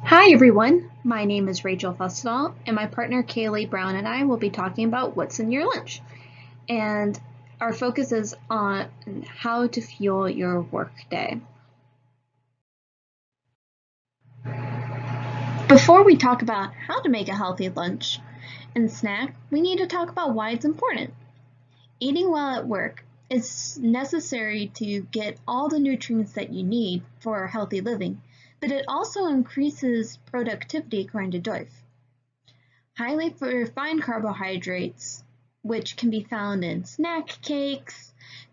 Hi everyone, my name is Rachel Fustall, and my partner Kaylee Brown and I will be talking about what's in your lunch. And our focus is on how to fuel your workday. Before we talk about how to make a healthy lunch and snack, we need to talk about why it's important. Eating well at work is necessary to get all the nutrients that you need for healthy living, but it also increases productivity according to Doif. Highly refined carbohydrates, which can be found in snack cakes,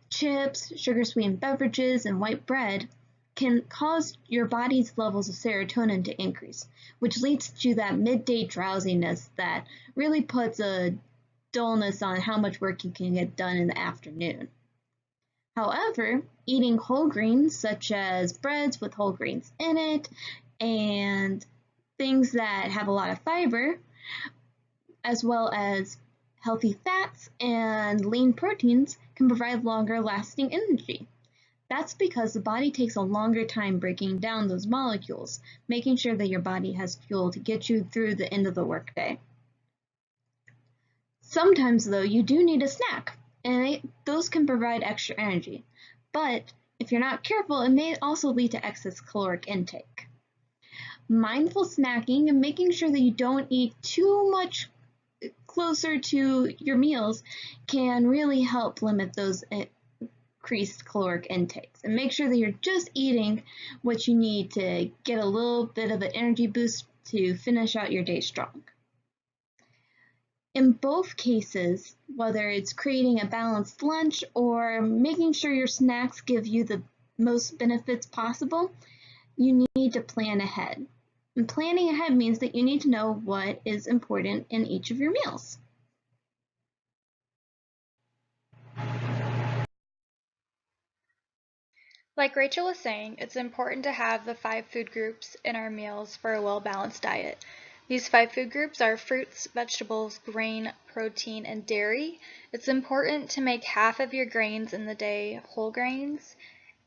chips, sugar-sweetened beverages, and white bread, can cause your body's levels of serotonin to increase, which leads to that midday drowsiness that really puts a dullness on how much work you can get done in the afternoon. However, eating whole grains such as breads with whole grains in it and things that have a lot of fiber as well as healthy fats and lean proteins can provide longer lasting energy. That's because the body takes a longer time breaking down those molecules, making sure that your body has fuel to get you through the end of the workday. Sometimes, though, you do need a snack, and those can provide extra energy. But if you're not careful, it may also lead to excess caloric intake. Mindful snacking and making sure that you don't eat too much closer to your meals can really help limit those increased caloric intakes and make sure that you're just eating what you need to get a little bit of an energy boost to finish out your day strong. In both cases, whether it's creating a balanced lunch or making sure your snacks give you the most benefits possible, you need to plan ahead. And planning ahead means that you need to know what is important in each of your meals. Like Rachel was saying, it's important to have the 5 food groups in our meals for a well-balanced diet. These 5 food groups are fruits, vegetables, grain, protein, and dairy. It's important to make half of your grains in the day whole grains.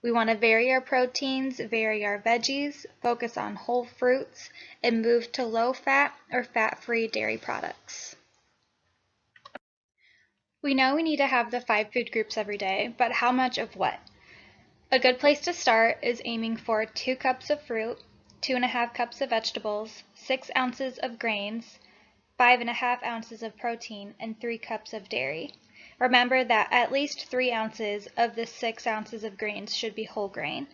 We want to vary our proteins, vary our veggies, focus on whole fruits, and move to low-fat or fat-free dairy products. We know we need to have the 5 food groups every day, but how much of what? A good place to start is aiming for 2 cups of fruit, 2.5 cups of vegetables, 6 ounces of grains, 5.5 ounces of protein, and 3 cups of dairy. Remember that at least 3 ounces of the 6 ounces of grains should be whole grain.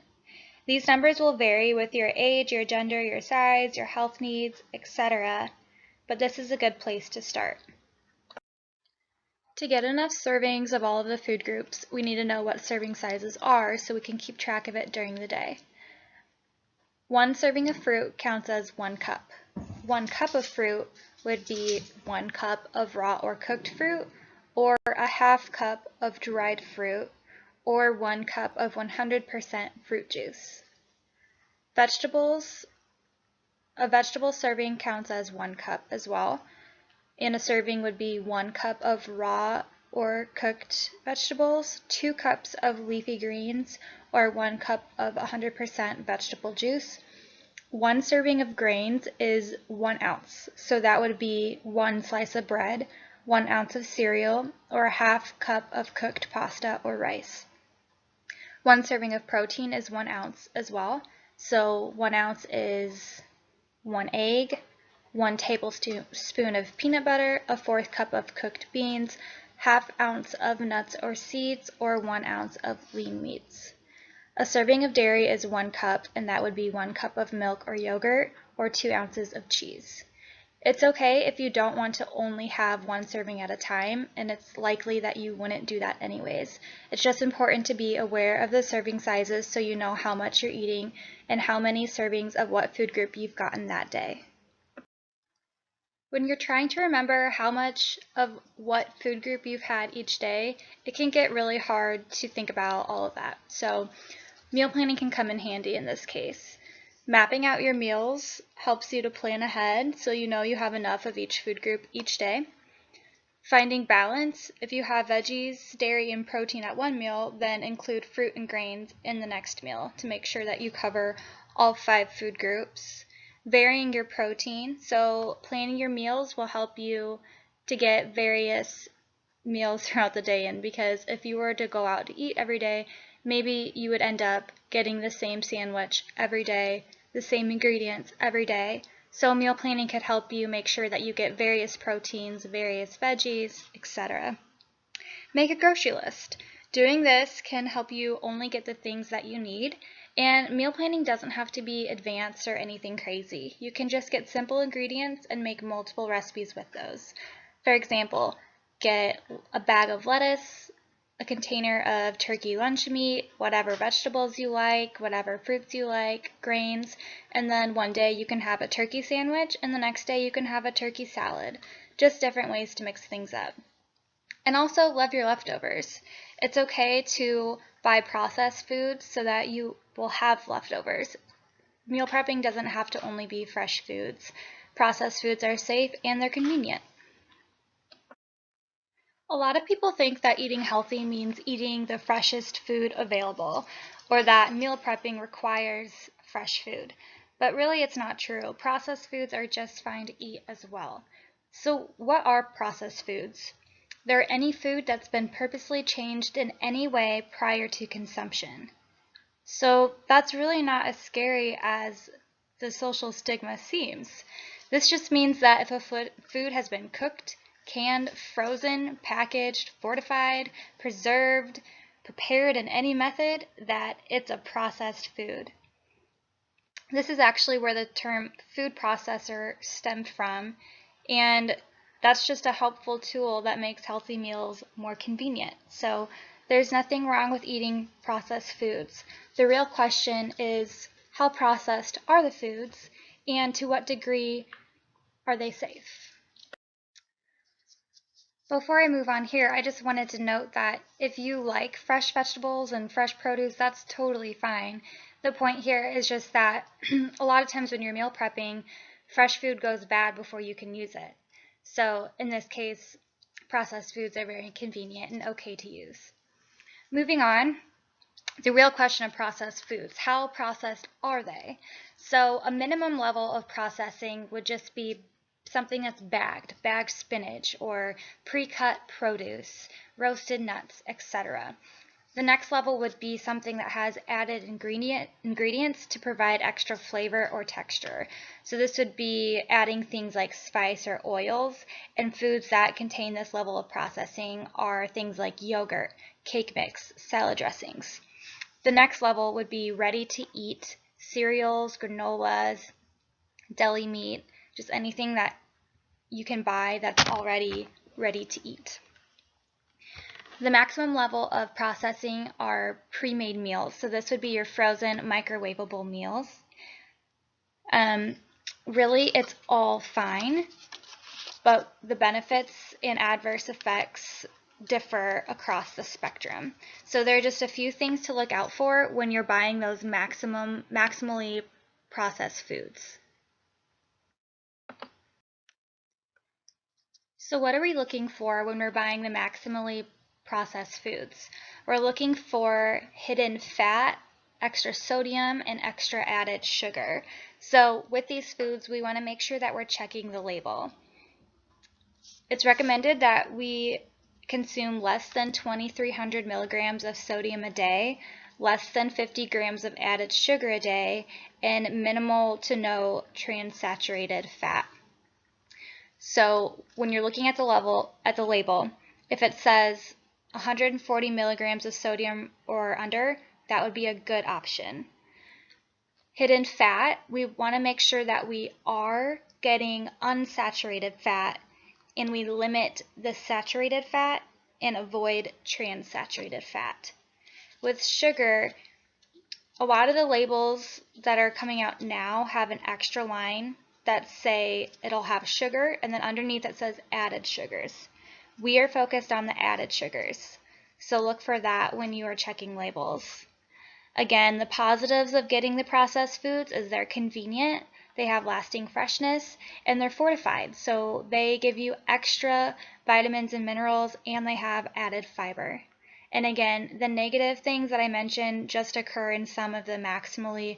These numbers will vary with your age, your gender, your size, your health needs, etc., but this is a good place to start. To get enough servings of all of the food groups, we need to know what serving sizes are so we can keep track of it during the day. 1 serving of fruit counts as 1 cup. 1 cup of fruit would be 1 cup of raw or cooked fruit, or a half cup of dried fruit, or 1 cup of 100% fruit juice. Vegetables, a vegetable serving counts as 1 cup as well, and a serving would be 1 cup of raw or cooked vegetables, 2 cups of leafy greens, or 1 cup of 100% vegetable juice. 1 serving of grains is 1 ounce, so that would be 1 slice of bread, 1 ounce of cereal, or a half cup of cooked pasta or rice. 1 serving of protein is 1 ounce as well, so 1 ounce is 1 egg, 1 tablespoon of peanut butter, a 1/4 cup of cooked beans, half ounce of nuts or seeds, or 1 ounce of lean meats. A serving of dairy is 1 cup, and that would be 1 cup of milk or yogurt, or 2 ounces of cheese. It's okay if you don't want to only have 1 serving at a time, and it's likely that you wouldn't do that anyways. It's just important to be aware of the serving sizes so you know how much you're eating and how many servings of what food group you've gotten that day. When you're trying to remember how much of what food group you've had each day, it can get really hard to think about all of that. So meal planning can come in handy in this case. Mapping out your meals helps you to plan ahead so you know you have enough of each food group each day. Finding balance, if you have veggies, dairy, and protein at one meal, then include fruit and grains in the next meal to make sure that you cover all 5 food groups. Varying your protein. So planning your meals will help you to get various meals throughout the day in, because if you were to go out to eat every day, maybe you would end up getting the same sandwich every day, the same ingredients every day. So meal planning could help you make sure that you get various proteins, various veggies, etc. Make a grocery list. Doing this can help you only get the things that you need, and meal planning doesn't have to be advanced or anything crazy. You can just get simple ingredients and make multiple recipes with those. For example, get a bag of lettuce, a container of turkey lunch meat, whatever vegetables you like, whatever fruits you like, grains, and then one day you can have a turkey sandwich and the next day you can have a turkey salad. Just different ways to mix things up. And also love your leftovers. It's okay to buy processed foods so that you will have leftovers. Meal prepping doesn't have to only be fresh foods. Processed foods are safe and they're convenient. A lot of people think that eating healthy means eating the freshest food available, or that meal prepping requires fresh food. But really it's not true. Processed foods are just fine to eat as well. So what are processed foods? They're any food that's been purposely changed in any way prior to consumption. So that's really not as scary as the social stigma seems. This just means that if a food has been cooked, canned, frozen, packaged, fortified, preserved, prepared in any method, that it's a processed food. This is actually where the term food processor stemmed from, and that's just a helpful tool that makes healthy meals more convenient. So there's nothing wrong with eating processed foods. The real question is, how processed are the foods, and to what degree are they safe? Before I move on here, I just wanted to note that if you like fresh vegetables and fresh produce, that's totally fine. The point here is just that a lot of times when you're meal prepping, fresh food goes bad before you can use it. So in this case, processed foods are very convenient and okay to use. Moving on, the real question of processed foods. How processed are they? So a minimum level of processing would just be something that's bagged spinach or pre-cut produce, roasted nuts, etc. The next level would be something that has added ingredients to provide extra flavor or texture. So this would be adding things like spice or oils, and foods that contain this level of processing are things like yogurt, cake mix, salad dressings. The next level would be ready to eat, cereals, granolas, deli meat, just anything that you can buy that's already ready to eat. The maximum level of processing are pre-made meals. So this would be your frozen microwavable meals. Really, it's all fine, but the benefits and adverse effects differ across the spectrum. So there are just a few things to look out for when you're buying those maximally processed foods. So what are we looking for when we're buying the maximally processed foods? We're looking for hidden fat, extra sodium, and extra added sugar. So with these foods, we want to make sure that we're checking the label. It's recommended that we consume less than 2,300 milligrams of sodium a day, less than 50 grams of added sugar a day, and minimal to no trans-saturated fat. So when you're looking at the label, if it says 140 milligrams of sodium or under, that would be a good option. Hidden fat, we want to make sure that we are getting unsaturated fat, and we limit the saturated fat and avoid trans-saturated fat. With sugar, a lot of the labels that are coming out now have an extra line that say it'll have sugar, and then underneath it says added sugars. We are focused on the added sugars, so look for that when you are checking labels. Again, the positives of getting the processed foods is they're convenient, they have lasting freshness, and they're fortified, so they give you extra vitamins and minerals, and they have added fiber. And again, the negative things that I mentioned just occur in some of the maximally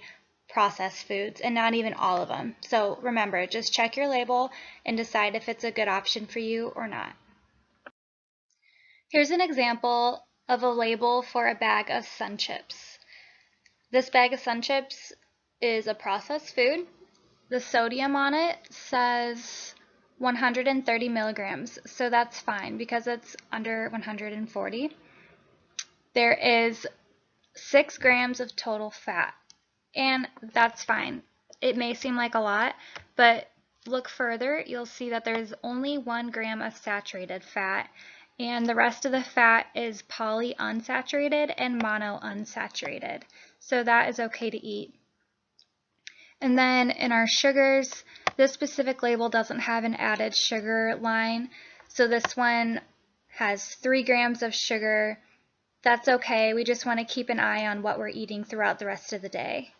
processed foods and not even all of them. So remember, just check your label and decide if it's a good option for you or not. Here's an example of a label for a bag of Sun Chips. This bag of Sun Chips is a processed food. The sodium on it says 130 milligrams, so that's fine because it's under 140. There is 6 grams of total fat, and that's fine. It may seem like a lot, but look further, you'll see that there's only 1 gram of saturated fat, and the rest of the fat is polyunsaturated and monounsaturated, so that is okay to eat. And then in our sugars, this specific label doesn't have an added sugar line, so this one has 3 grams of sugar. That's okay, we just want to keep an eye on what we're eating throughout the rest of the day.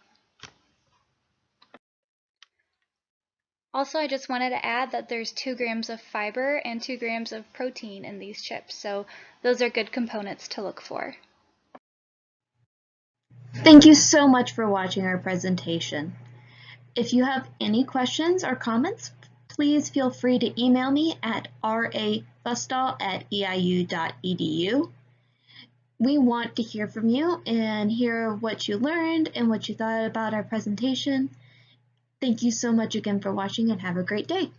Also, I just wanted to add that there's 2 grams of fiber and 2 grams of protein in these chips, so those are good components to look for. Thank you so much for watching our presentation. If you have any questions or comments, please feel free to email me at rafustall@eiu.edu. We want to hear from you and hear what you learned and what you thought about our presentation. Thank you so much again for watching and have a great day.